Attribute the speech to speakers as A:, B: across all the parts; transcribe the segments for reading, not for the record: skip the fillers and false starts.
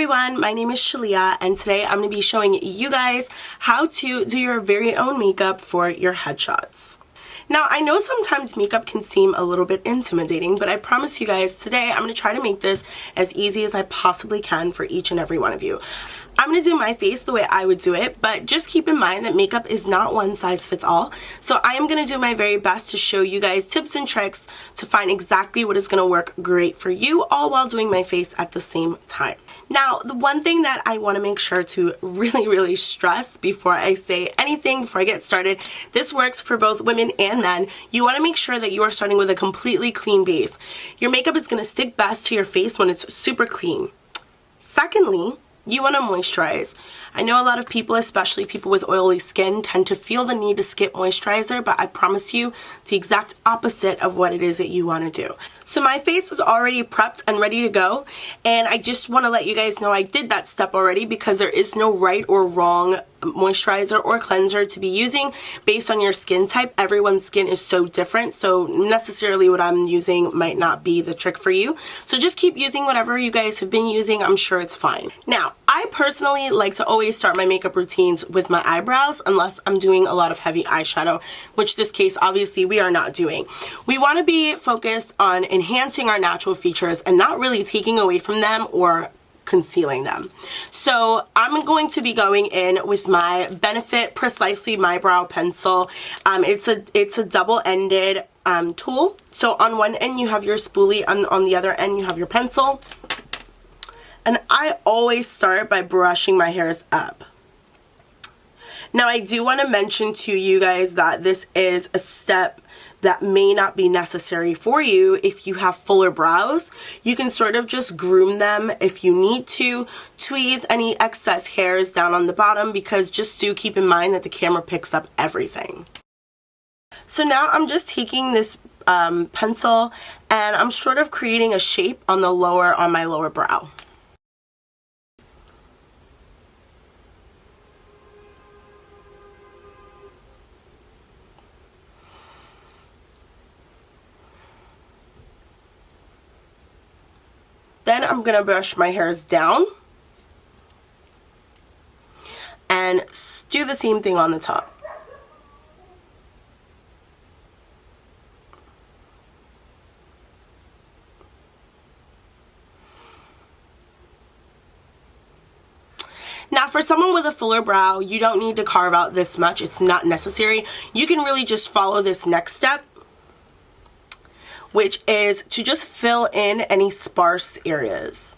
A: everyone, my name is Chylia and today I'm going to be showing you guys how to do your very own makeup for your headshots. Now, I know sometimes makeup can seem a little bit intimidating, but I promise you guys today I'm going to try to make this as easy as I possibly can for each and every one of you. I'm going to do my face the way I would do it, but just keep in mind that makeup is not one size fits all. So I am going to do my very best to show you guys tips and tricks to find exactly what is going to work great for you, all while doing my face at the same time. Now, the one thing that I want to make sure to really stress before I say anything, before I get started, this works for both women and men. You want to make sure that you are starting with a completely clean base. Your makeup is going to stick best to your face when it's super clean. Secondly, you want to moisturize. I know a lot of people, especially people with oily skin, tend to feel the need to skip moisturizer, but I promise you it's the exact opposite of what it is that you want to do. So my face is already prepped and ready to go, and I just want to let you guys know I did that step already because there is no right or wrong moisturizer or cleanser to be using based on your skin type. Everyone's skin is so different, so necessarily what I'm using might not be the trick for you. So just keep using whatever you guys have been using. I'm sure it's fine. Now, I personally like to always start my makeup routines with my eyebrows unless I'm doing a lot of heavy eyeshadow, which this case obviously we are not doing. We want to be focused on enhancing our natural features and not really taking away from them or concealing them. So I'm going to be going in with my Benefit Precisely My Brow Pencil. It's a double-ended tool. So on one end you have your spoolie, on the other end you have your pencil. And I always start by brushing my hairs up. Now I do want to mention to you guys that this is a step that may not be necessary for you if you have fuller brows. You can sort of just groom them if you need to, tweeze any excess hairs down on the bottom, because just do keep in mind that the camera picks up everything. So now I'm just taking this pencil and I'm sort of creating a shape on my lower brow. Then I'm going to brush my hairs down and do the same thing on the top. Now for someone with a fuller brow, you don't need to carve out this much. It's not necessary. You can really just follow this next step, which is to just fill in any sparse areas.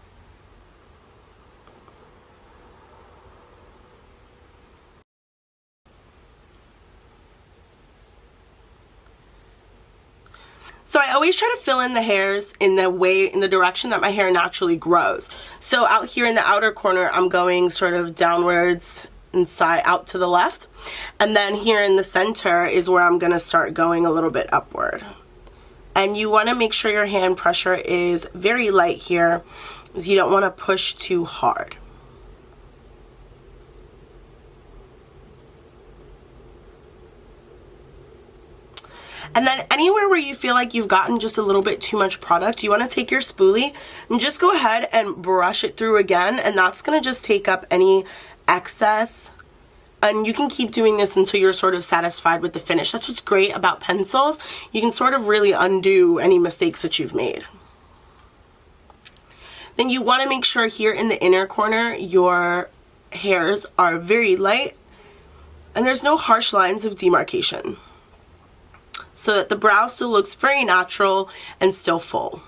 A: So I always try to fill in the hairs in the direction that my hair naturally grows. So out here in the outer corner, I'm going sort of downwards inside out to the left. And then here in the center is where I'm going to start going a little bit upward. And you want to make sure your hand pressure is very light here, because you don't want to push too hard. And then anywhere where you feel like you've gotten just a little bit too much product, you want to take your spoolie and just go ahead and brush it through again, and that's going to just take up any excess. And you can keep doing this until you're sort of satisfied with the finish. That's what's great about pencils. You can sort of really undo any mistakes that you've made. Then you want to make sure here in the inner corner your hairs are very light and there's no harsh lines of demarcation, so that the brow still looks very natural and still full.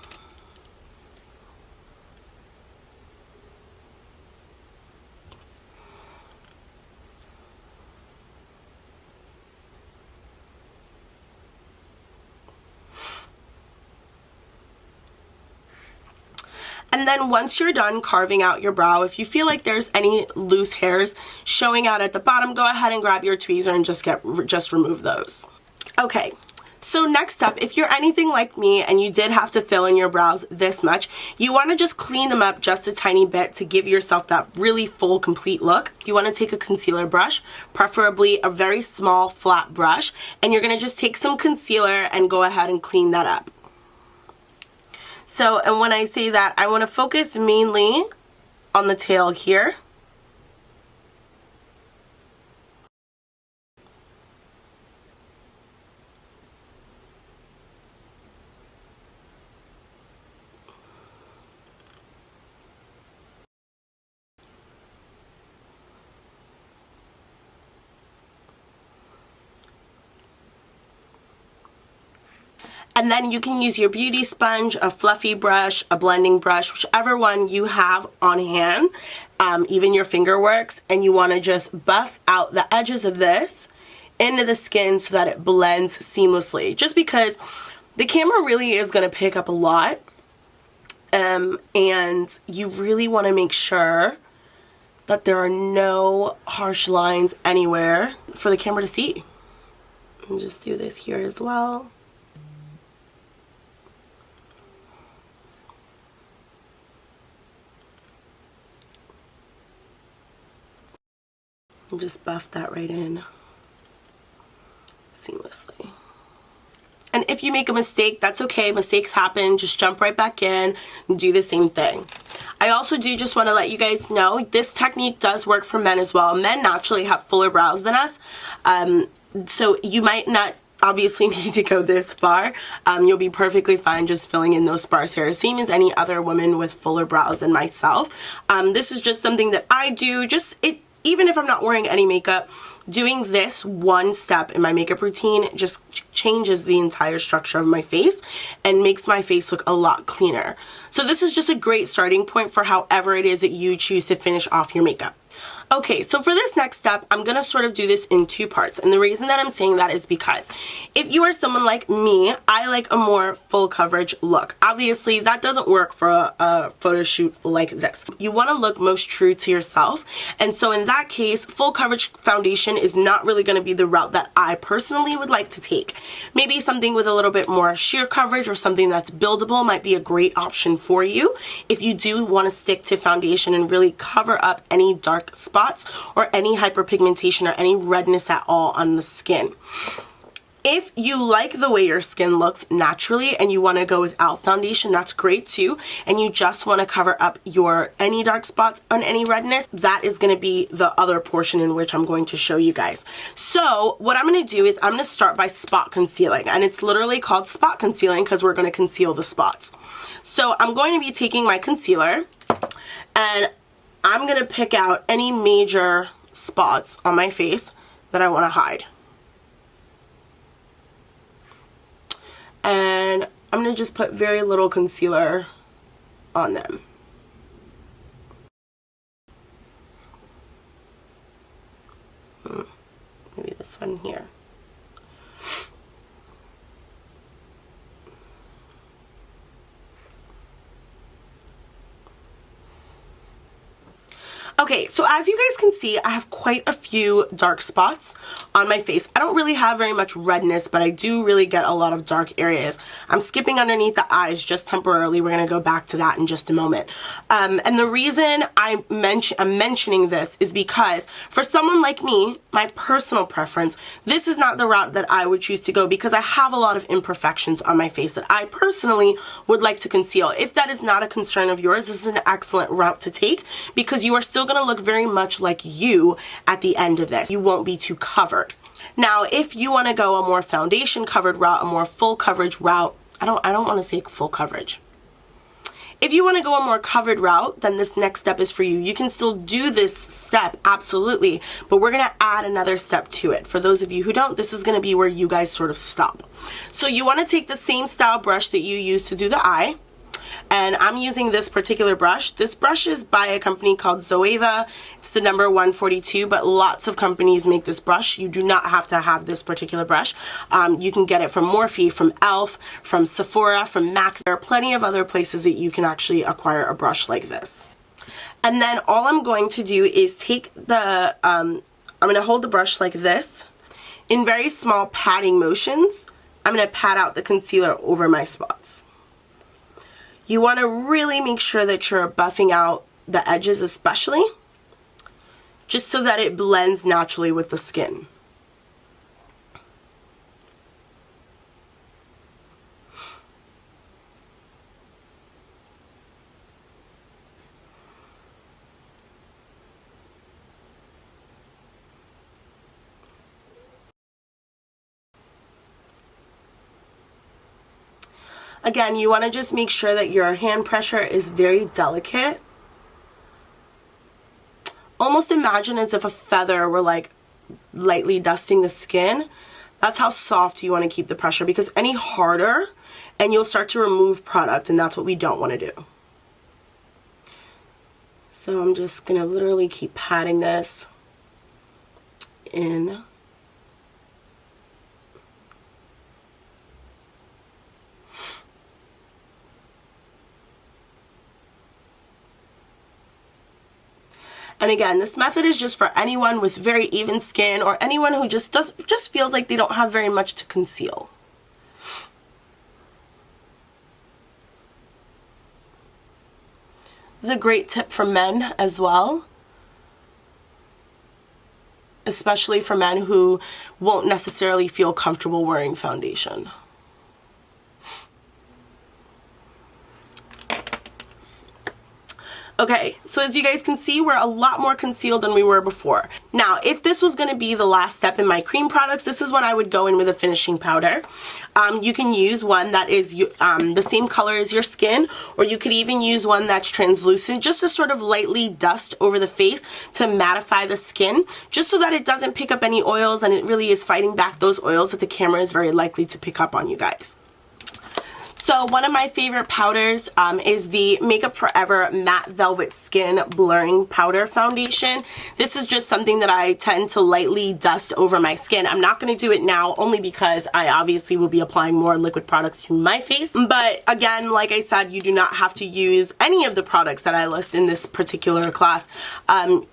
A: And then once you're done carving out your brow, if you feel like there's any loose hairs showing out at the bottom, go ahead and grab your tweezer and just remove those. Okay. So next up, if you're anything like me and you did have to fill in your brows this much, you want to just clean them up just a tiny bit to give yourself that really full, complete look. You want to take a concealer brush, preferably a very small, flat brush, and you're going to just take some concealer and go ahead and clean that up. So, and when I say that, I want to focus mainly on the tail here. And then you can use your beauty sponge, a fluffy brush, a blending brush, whichever one you have on hand, even your finger works, and you want to just buff out the edges of this into the skin so that it blends seamlessly. Just because the camera really is going to pick up a lot, and you really want to make sure that there are no harsh lines anywhere for the camera to see. And just do this here as well. And just buff that right in seamlessly. And if you make a mistake, that's okay. Mistakes happen. Just jump right back in and do the same thing. I also do just want to let you guys know this technique does work for men as well. Men naturally have fuller brows than us. So you might not obviously need to go this far. You'll be perfectly fine just filling in those sparse hairs, same as any other woman with fuller brows than myself. This is just something that I do. Even if I'm not wearing any makeup, doing this one step in my makeup routine just changes the entire structure of my face and makes my face look a lot cleaner. So this is just a great starting point for however it is that you choose to finish off your makeup. Okay, so for this next step, I'm going to sort of do this in two parts. And the reason that I'm saying that is because if you are someone like me, I like a more full coverage look. Obviously, that doesn't work for a photo shoot like this. You want to look most true to yourself. And so in that case, full coverage foundation is not really going to be the route that I personally would like to take. Maybe something with a little bit more sheer coverage or something that's buildable might be a great option for you if you do want to stick to foundation and really cover up any dark spots or any hyperpigmentation or any redness at all on the skin. If you like the way your skin looks naturally and you want to go without foundation, that's great too, and you just want to cover up any dark spots and any redness, that is going to be the other portion in which I'm going to show you guys. So what I'm going to do is I'm going to start by spot concealing, and it's literally called spot concealing because we're going to conceal the spots. So I'm going to be taking my concealer and I'm going to pick out any major spots on my face that I want to hide. And I'm going to just put very little concealer on them. Maybe this one here. Okay, so as you guys can see, I have quite a few dark spots on my face. I don't really have very much redness, but I do really get a lot of dark areas. I'm skipping underneath the eyes just temporarily. We're going to go back to that in just a moment. And the reason I'm mentioning this is because for someone like me, my personal preference, this is not the route that I would choose to go because I have a lot of imperfections on my face that I personally would like to conceal. If that is not a concern of yours, this is an excellent route to take because you are still going to look very much like you at the end of this. You won't be too covered. Now, if you want to go a more foundation covered route, a more full coverage route, I don't want to say full coverage. If you want to go a more covered route, then this next step is for you. You can still do this step, absolutely, but we're going to add another step to it. For those of you who don't, this is going to be where you guys sort of stop. So you want to take the same style brush that you use to do the eye, and I'm using this particular brush. This brush is by a company called Zoeva. It's the number 142, but lots of companies make this brush. You do not have to have this particular brush. You can get it from Morphe, from ELF, from Sephora, from MAC. There are plenty of other places that you can actually acquire a brush like this. And then all I'm going to do is take the, I'm going to hold the brush like this. In very small patting motions, I'm going to pat out the concealer over my spots. You want to really make sure that you're buffing out the edges especially, just so that it blends naturally with the skin. Again, you want to just make sure that your hand pressure is very delicate. Almost imagine as if a feather were like lightly dusting the skin. That's how soft you want to keep the pressure, because any harder and you'll start to remove product, and that's what we don't want to do. So I'm just going to literally keep patting this in. And again, this method is just for anyone with very even skin, or anyone who just feels like they don't have very much to conceal. This is a great tip for men as well, especially for men who won't necessarily feel comfortable wearing foundation. Okay, so as you guys can see, we're a lot more concealed than we were before. Now, if this was going to be the last step in my cream products, this is when I would go in with a finishing powder. You can use one that is the same color as your skin, or you could even use one that's translucent, just to sort of lightly dust over the face to mattify the skin, just so that it doesn't pick up any oils, and it really is fighting back those oils that the camera is very likely to pick up on you guys. So one of my favorite powders is the Makeup Forever Matte Velvet Skin Blurring Powder Foundation. This is just something that I tend to lightly dust over my skin. I'm not going to do it now, only because I obviously will be applying more liquid products to my face. But again, like I said, you do not have to use any of the products that I list in this particular class.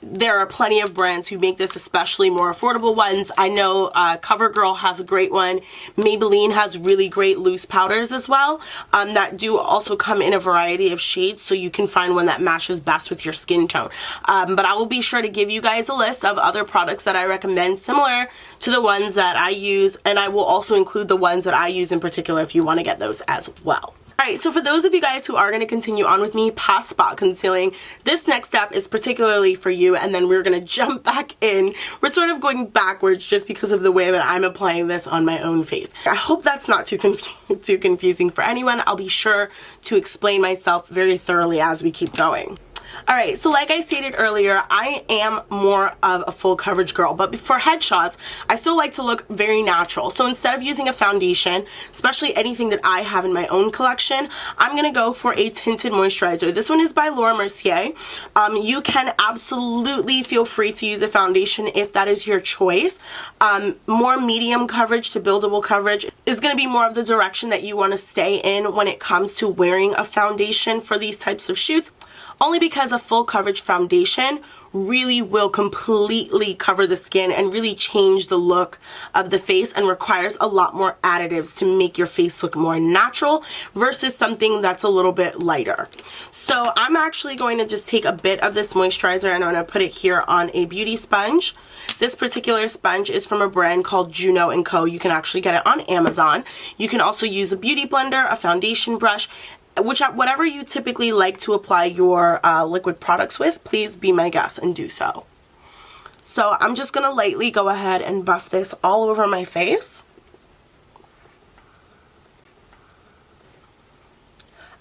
A: There are plenty of brands who make this, especially more affordable ones. I know CoverGirl has a great one. Maybelline has really great loose powders as well. That do also come in a variety of shades, so you can find one that matches best with your skin tone. But I will be sure to give you guys a list of other products that I recommend similar to the ones that I use, and I will also include the ones that I use in particular if you want to get those as well. Alright, so for those of you guys who are going to continue on with me past spot concealing, this next step is particularly for you, and then we're going to jump back in. We're sort of going backwards just because of the way that I'm applying this on my own face. I hope that's not too confusing for anyone. I'll be sure to explain myself very thoroughly as we keep going. Alright, so like I stated earlier, I am more of a full coverage girl, but for headshots, I still like to look very natural. So instead of using a foundation, especially anything that I have in my own collection, I'm going to go for a tinted moisturizer. This one is by Mercier. You can absolutely feel free to use a foundation if that is your choice. More medium coverage to buildable coverage is going to be more of the direction that you want to stay in when it comes to wearing a foundation for these types of shoots. Only because a full coverage foundation really will completely cover the skin and really change the look of the face, and requires a lot more additives to make your face look more natural versus something that's a little bit lighter. So I'm actually going to just take a bit of this moisturizer and I'm going to put it here on a beauty sponge. This particular sponge is from a brand called Juno & Co. You can actually get it on Amazon. You can also use a beauty blender, a foundation brush, whatever you typically like to apply your liquid products with. Please be my guest and do so. So I'm just going to lightly go ahead and buff this all over my face.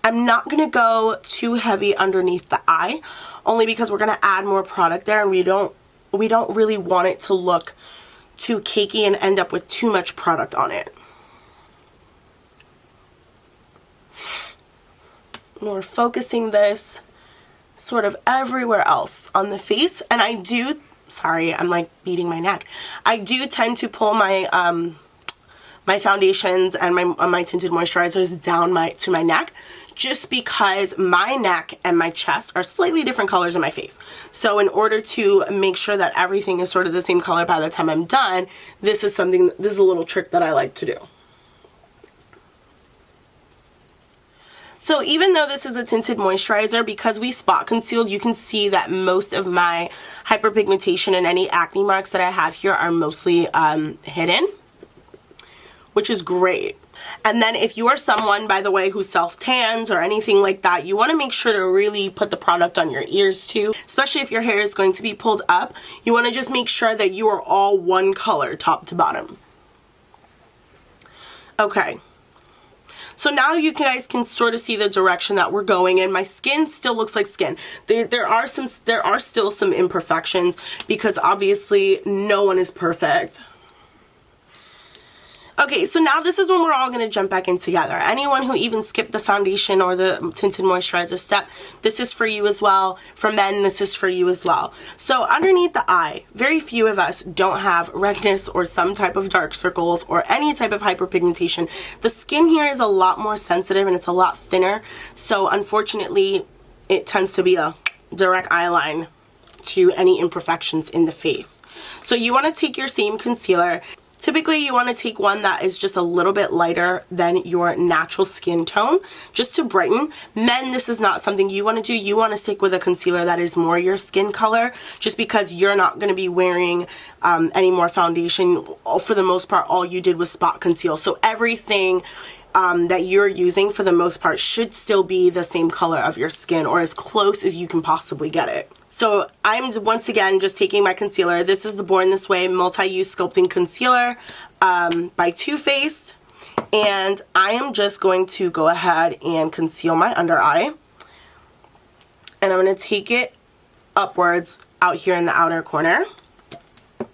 A: I'm not going to go too heavy underneath the eye, only because we're going to add more product there, and we don't really want it to look too cakey and end up with too much product on it. And we're focusing this sort of everywhere else on the face, and I do, sorry, I'm like beating my neck. I do tend to pull my my foundations and my tinted moisturizers down to my neck, just because my neck and my chest are slightly different colors in my face. So in order to make sure that everything is sort of the same color by the time I'm done, this is a little trick that I like to do. So even though this is a tinted moisturizer, because we spot concealed, you can see that most of my hyperpigmentation and any acne marks that I have here are mostly hidden, which is great. And then if you are someone, by the way, who self-tans or anything like that, you want to make sure to really put the product on your ears too, especially if your hair is going to be pulled up. You want to just make sure that you are all one color top to bottom. Okay. So now you guys can sort of see the direction that we're going in. My skin still looks like skin. There are still some imperfections because obviously no one is perfect. Okay, so now this is when we're all going to jump back in together. Anyone who even skipped the foundation or the tinted moisturizer step, this is for you as well. For men, this is for you as well. So underneath the eye, very few of us don't have redness or some type of dark circles or any type of hyperpigmentation. The skin here is a lot more sensitive and it's a lot thinner. So unfortunately, it tends to be a direct eye line to any imperfections in the face. So you want to take your same concealer. Typically, you want to take one that is just a little bit lighter than your natural skin tone, just to brighten. Men, this is not something you want to do. You want to stick with a concealer that is more your skin color, just because you're not going to be wearing any more foundation. For the most part, all you did was spot conceal. So everything that you're using, for the most part, should still be the same color of your skin, or as close as you can possibly get it. So I'm once again just taking my concealer. This is the Born This Way Multi-Use Sculpting Concealer by Too Faced. And I am just going to go ahead and conceal my under eye. And I'm going to take it upwards out here in the outer corner. I'm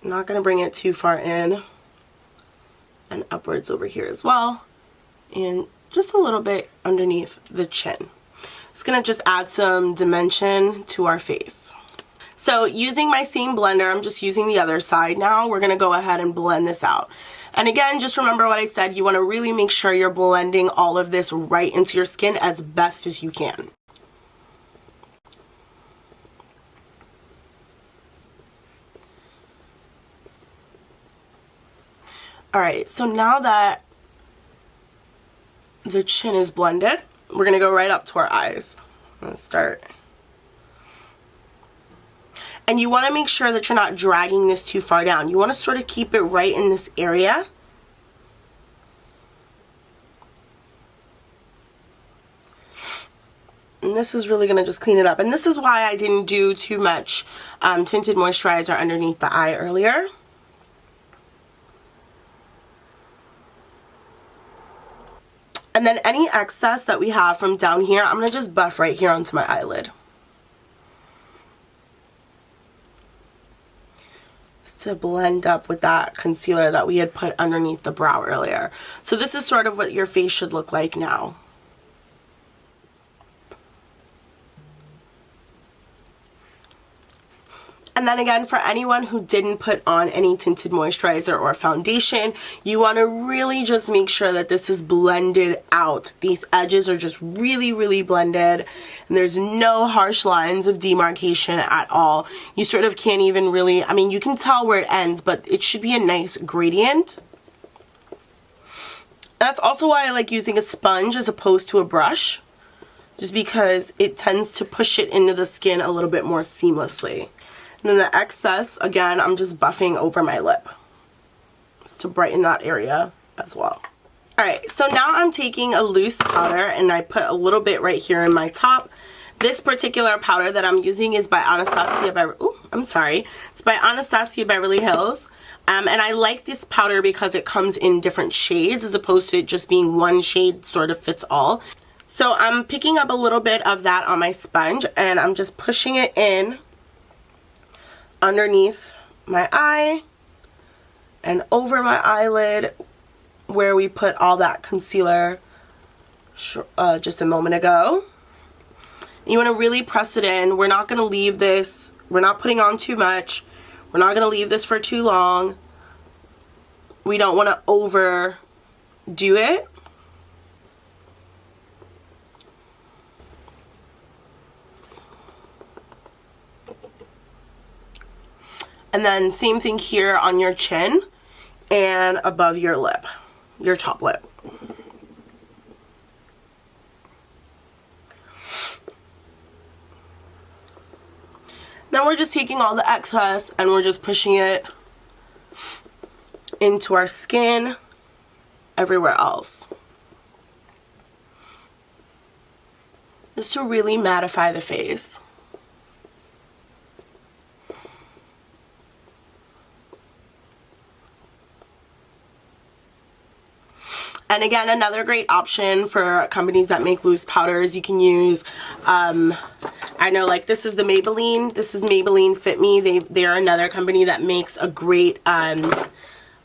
A: not going to bring it too far in. And upwards over here as well. And just a little bit underneath the chin. It's going to just add some dimension to our face. So using my same blender, I'm just using the other side now. We're going to go ahead and blend this out. And again, just remember what I said. You want to really make sure you're blending all of this right into your skin as best as you can. Alright, so now that the chin is blended, we're going to go right up to our eyes. Let's start. And you want to make sure that you're not dragging this too far down. You want to sort of keep it right in this area. And this is really going to just clean it up. And this is why I didn't do too much tinted moisturizer underneath the eye earlier. And then any excess that we have from down here, I'm going to just buff right here onto my eyelid. Just to blend up with that concealer that we had put underneath the brow earlier. So this is sort of what your face should look like now. And then again, for anyone who didn't put on any tinted moisturizer or foundation, you want to really just make sure that this is blended out. These edges are just really, really blended. And there's no harsh lines of demarcation at all. You sort of can't even really, I mean, you can tell where it ends, but it should be a nice gradient. That's also why I like using a sponge as opposed to a brush, just because it tends to push it into the skin a little bit more seamlessly. And then the excess, again, I'm just buffing over my lip just to brighten that area as well. Alright, so now I'm taking a loose powder and I put a little bit right here in my top. This particular powder that I'm using is by Anastasia It's by Anastasia Beverly Hills. And I like this powder because it comes in different shades as opposed to it just being one shade sort of fits all. So I'm picking up a little bit of that on my sponge and I'm just pushing it in underneath my eye and over my eyelid where we put all that concealer just a moment ago. You want to really press it in. We're not going to leave this, we're not putting on too much, we're not going to leave this for too long. We don't want to overdo it. And then same thing here on your chin and above your lip, your top lip. Now we're just taking all the excess and we're just pushing it into our skin everywhere else. Just to really mattify the face. And again, another great option for companies that make loose powders, you can use, I know like this is the Maybelline. This is Maybelline Fit Me. They're another company that makes a great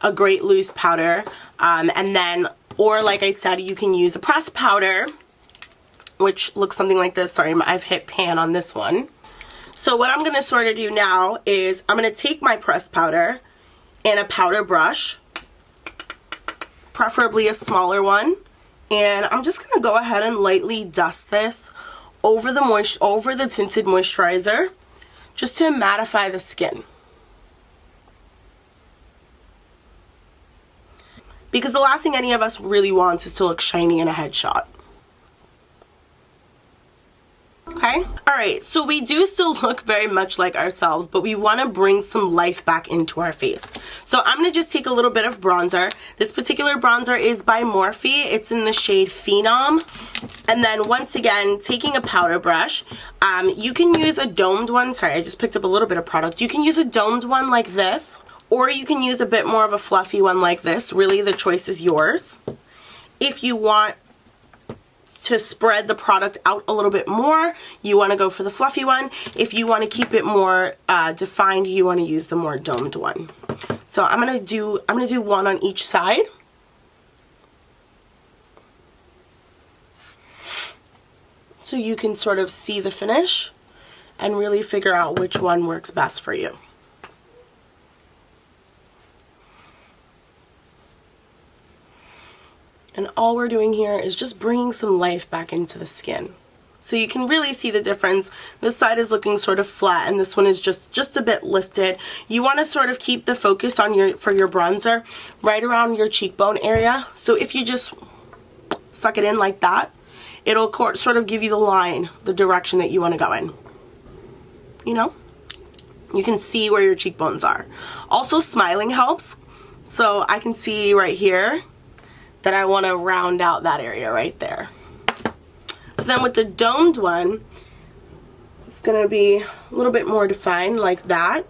A: loose powder. And then, or like I said, you can use a pressed powder, which looks something like this. Sorry, I've hit pan on this one. So what I'm going to sort of do now is I'm going to take my pressed powder and a powder brush, preferably a smaller one, and I'm just going to go ahead and lightly dust this over the Tinted Moisturizer just to mattify the skin. Because the last thing any of us really wants is to look shiny in a headshot. Okay, alright, so we do still look very much like ourselves, but we want to bring some life back into our face. So I'm going to just take a little bit of bronzer. This particular bronzer is by Morphe. It's in the shade Phenom. And then once again, taking a powder brush, you can use a domed one. Sorry, I just picked up a little bit of product. You can use a domed one like this, or you can use a bit more of a fluffy one like this. Really, the choice is yours. If you want to spread the product out a little bit more, you want to go for the fluffy one. If you want to keep it more defined, you want to use the more domed one. So I'm gonna do one on each side. So you can sort of see the finish and really figure out which one works best for you. And all we're doing here is just bringing some life back into the skin. So you can really see the difference. This side is looking sort of flat and this one is just a bit lifted. You want to sort of keep the focus on for your bronzer right around your cheekbone area. So if you just suck it in like that, it'll sort of give you the line, the direction that you want to go in. You know? You can see where your cheekbones are. Also, smiling helps. So I can see right here that I want to round out that area right there. So then with the domed one, it's going to be a little bit more defined like that.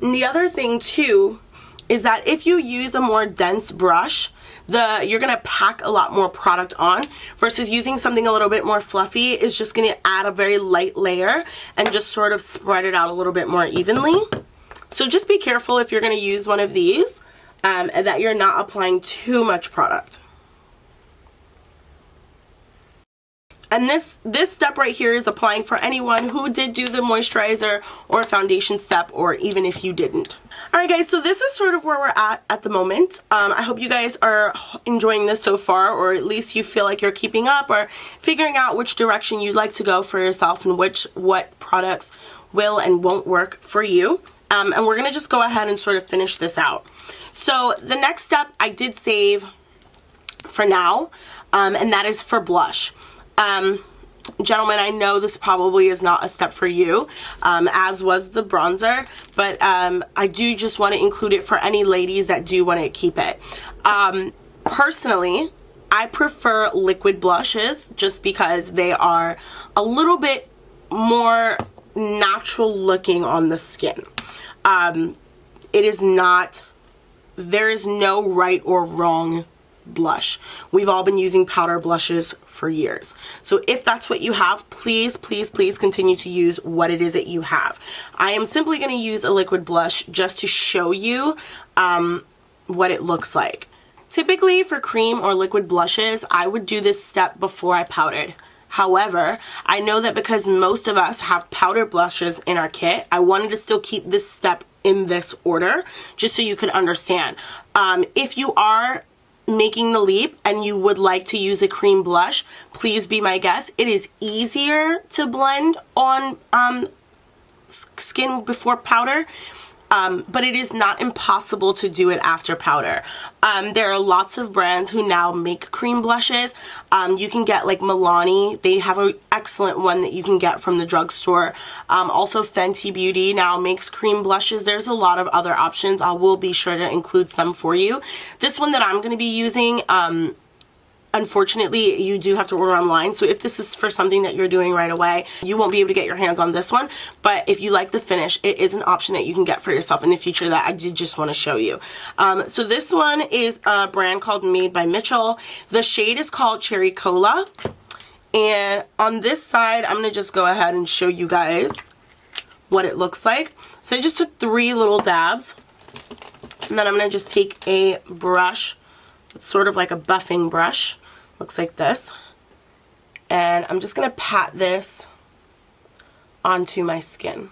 A: And the other thing too is that if you use a more dense brush, you're going to pack a lot more product on, versus using something a little bit more fluffy is just going to add a very light layer and just sort of spread it out a little bit more evenly. So just be careful if you're going to use one of these. And that you're not applying too much product. And this step right here is applying for anyone who did do the moisturizer or foundation step, or even if you didn't. Alright guys, so this is sort of where we're at the moment. I hope you guys are enjoying this so far, or at least you feel like you're keeping up or figuring out which direction you'd like to go for yourself and what products will and won't work for you. And we're going to just go ahead and sort of finish this out. So the next step I did save for now, and that is for blush. Gentlemen, I know this probably is not a step for you, as was the bronzer, but I do just want to include it for any ladies that do want to keep it. Personally, I prefer liquid blushes just because they are a little bit more natural looking on the skin. It is not, there is no right or wrong blush. We've all been using powder blushes for years. So if that's what you have, please, please, please continue to use what it is that you have. I am simply going to use a liquid blush just to show you what it looks like. Typically for cream or liquid blushes, I would do this step before I powdered. However, I know that because most of us have powder blushes in our kit, I wanted to still keep this step in this order, just so you can understand. If you are making the leap and you would like to use a cream blush, please be my guest. It is easier to blend on skin before powder, but it is not impossible to do it after powder. There are lots of brands who now make cream blushes. You can get like Milani. They have an excellent one that you can get from the drugstore. Also Fenty Beauty now makes cream blushes. There's a lot of other options. I will be sure to include some for you. This one that I'm going to be using unfortunately, you do have to order online. So if this is for something that you're doing right away, you won't be able to get your hands on this one. But if you like the finish, it is an option that you can get for yourself in the future that I did just want to show you. So this one is a brand called Made by Mitchell. The shade is called Cherry Cola. And on this side, I'm going to just go ahead and show you guys what it looks like. So I just took 3 little dabs. And then I'm going to just take a brush. It's sort of like a buffing brush. Looks like this. And I'm just going to pat this onto my skin.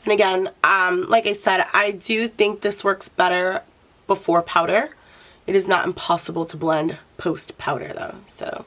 A: And again, like I said, I do think this works better before powder. It is not impossible to blend post powder though, so.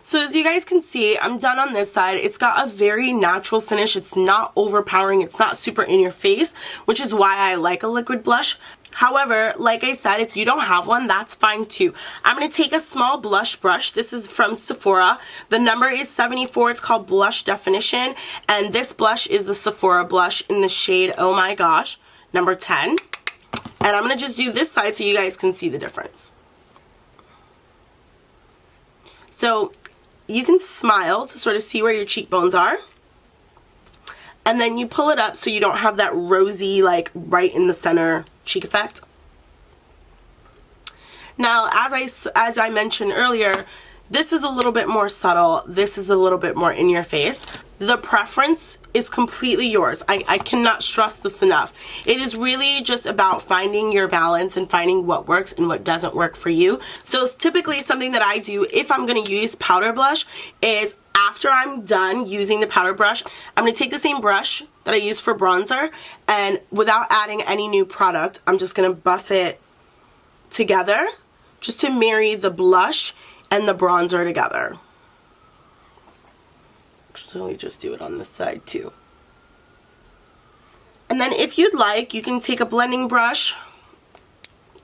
A: So as you guys can see, I'm done on this side. It's got a very natural finish. It's not overpowering. It's not super in your face, which is why I like a liquid blush. However, like I said, if you don't have one, that's fine too. I'm going to take a small blush brush. This is from Sephora. The number is 74. It's called Blush Definition. And this blush is the Sephora blush in the shade, oh my gosh, number 10. And I'm going to just do this side so you guys can see the difference. So you can smile to sort of see where your cheekbones are. And then you pull it up so you don't have that rosy, like, right in the center cheek effect. Now, as I mentioned earlier, this is a little bit more subtle. This is a little bit more in your face. The preference is completely yours. I cannot stress this enough. It is really just about finding your balance and finding what works and what doesn't work for you. So typically something that I do if I'm going to use powder blush is after I'm done using the powder brush, I'm going to take the same brush that I use for bronzer, and without adding any new product, I'm just going to buff it together just to marry the blush and the bronzer together. So we just do it on this side too. And then if you'd like, you can take a blending brush.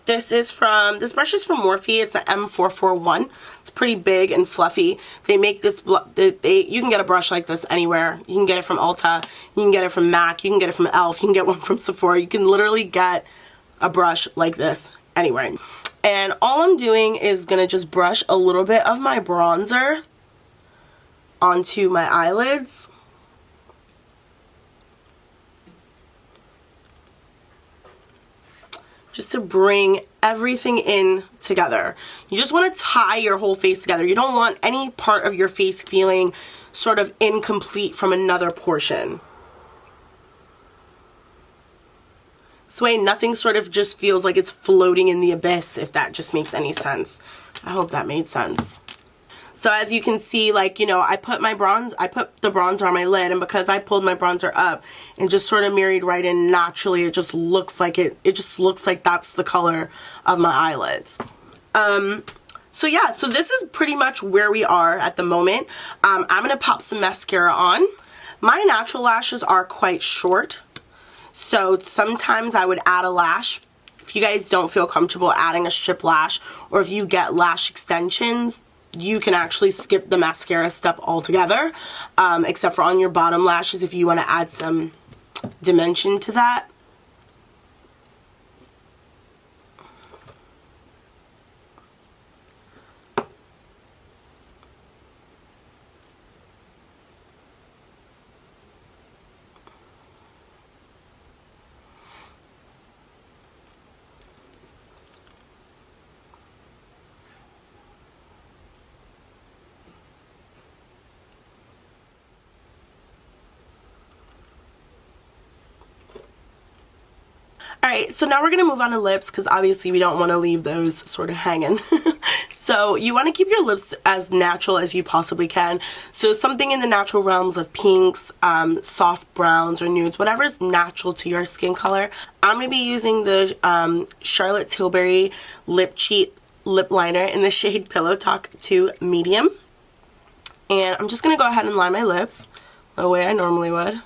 A: This brush is from Morphe. It's an M441. It's pretty big and fluffy. They make this, you can get a brush like this anywhere. You can get it from Ulta, you can get it from MAC, you can get it from ELF, you can get one from Sephora. You can literally get a brush like this anywhere. And all I'm doing is gonna just brush a little bit of my bronzer onto my eyelids. Just to bring everything in together. You just want to tie your whole face together. You don't want any part of your face feeling sort of incomplete from another portion. This way nothing sort of just feels like it's floating in the abyss, if that just makes any sense. I hope that made sense. So as you can see, like, you know, I put the bronzer on my lid, and because I pulled my bronzer up and just sort of married right in naturally, it just looks like it just looks like that's the color of my eyelids. So yeah, so this is pretty much where we are at the moment. I'm going to pop some mascara on. My natural lashes are quite short, so sometimes I would add a lash. If you guys don't feel comfortable adding a strip lash, or if you get lash extensions, you can actually skip the mascara step altogether, except for on your bottom lashes if you want to add some dimension to that. Alright, so now we're going to move on to lips, because obviously we don't want to leave those sort of hanging. So you want to keep your lips as natural as you possibly can. So something in the natural realms of pinks, soft browns or nudes, whatever is natural to your skin color. I'm going to be using the Charlotte Tilbury Lip Cheat Lip Liner in the shade Pillow Talk 2 Medium. And I'm just going to go ahead and line my lips the way I normally would.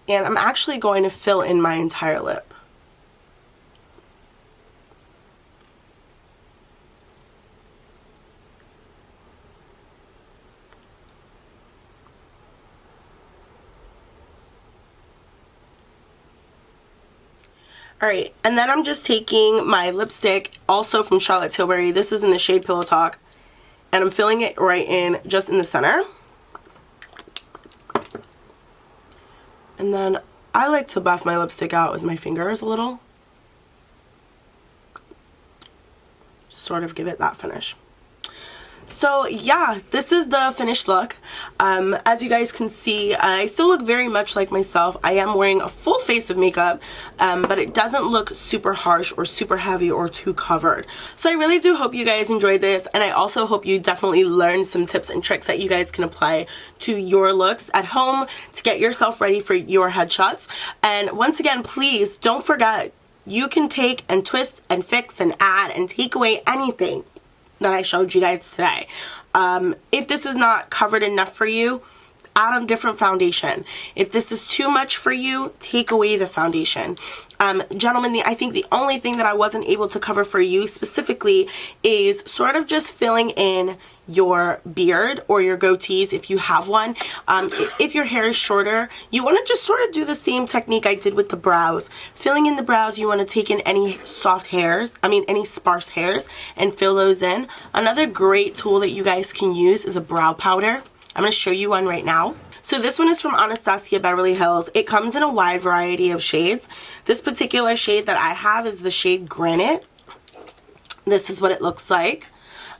A: And I'm actually going to fill in my entire lip. Alright, and then I'm just taking my lipstick, also from Charlotte Tilbury. This is in the shade Pillow Talk. And I'm filling it right in, just in the center. And then I like to buff my lipstick out with my fingers a little. Sort of give it that finish. So yeah, this is the finished look. As you guys can see, I still look very much like myself. I am wearing a full face of makeup, but it doesn't look super harsh or super heavy or too covered. So I really do hope you guys enjoyed this, and I also hope you definitely learned some tips and tricks that you guys can apply to your looks at home to get yourself ready for your headshots. And once again, please don't forget, you can take and twist and fix and add and take away anything that I showed you guys today. If this is not covered enough for you, add a different foundation. If this is too much for you, take away the foundation. Gentlemen, I think the only thing that I wasn't able to cover for you specifically is sort of just filling in your beard or your goatees if you have one. If your hair is shorter, you want to just sort of do the same technique I did with the brows. Filling in the brows, you want to take in any soft hairs, any sparse hairs, and fill those in. Another great tool that you guys can use is a brow powder. I'm going to show you one right now. So this one is from Anastasia Beverly Hills. It comes in a wide variety of shades. This particular shade that I have is the shade Granite. This is what it looks like.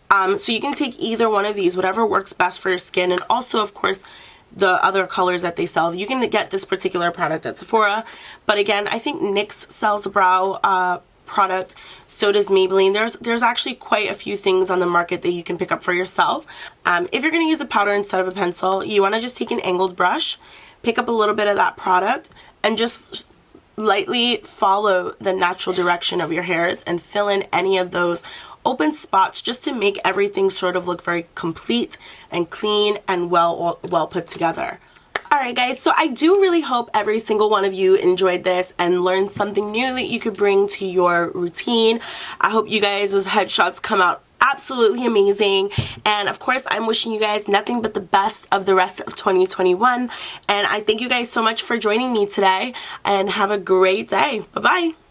A: So you can take either one of these, whatever works best for your skin, and also, of course, the other colors that they sell. You can get this particular product at Sephora, but again, I think NYX sells a brow product. So does Maybelline. There's actually quite a few things on the market that you can pick up for yourself. If you're going to use a powder instead of a pencil, you want to just take an angled brush, pick up a little bit of that product, and just lightly follow the natural direction of your hairs and fill in any of those open spots just to make everything sort of look very complete and clean and well put together. Alright guys, so I do really hope every single one of you enjoyed this and learned something new that you could bring to your routine. I hope you guys' headshots come out absolutely amazing, and of course I'm wishing you guys nothing but the best of the rest of 2021, and I thank you guys so much for joining me today, and have a great day. Bye bye.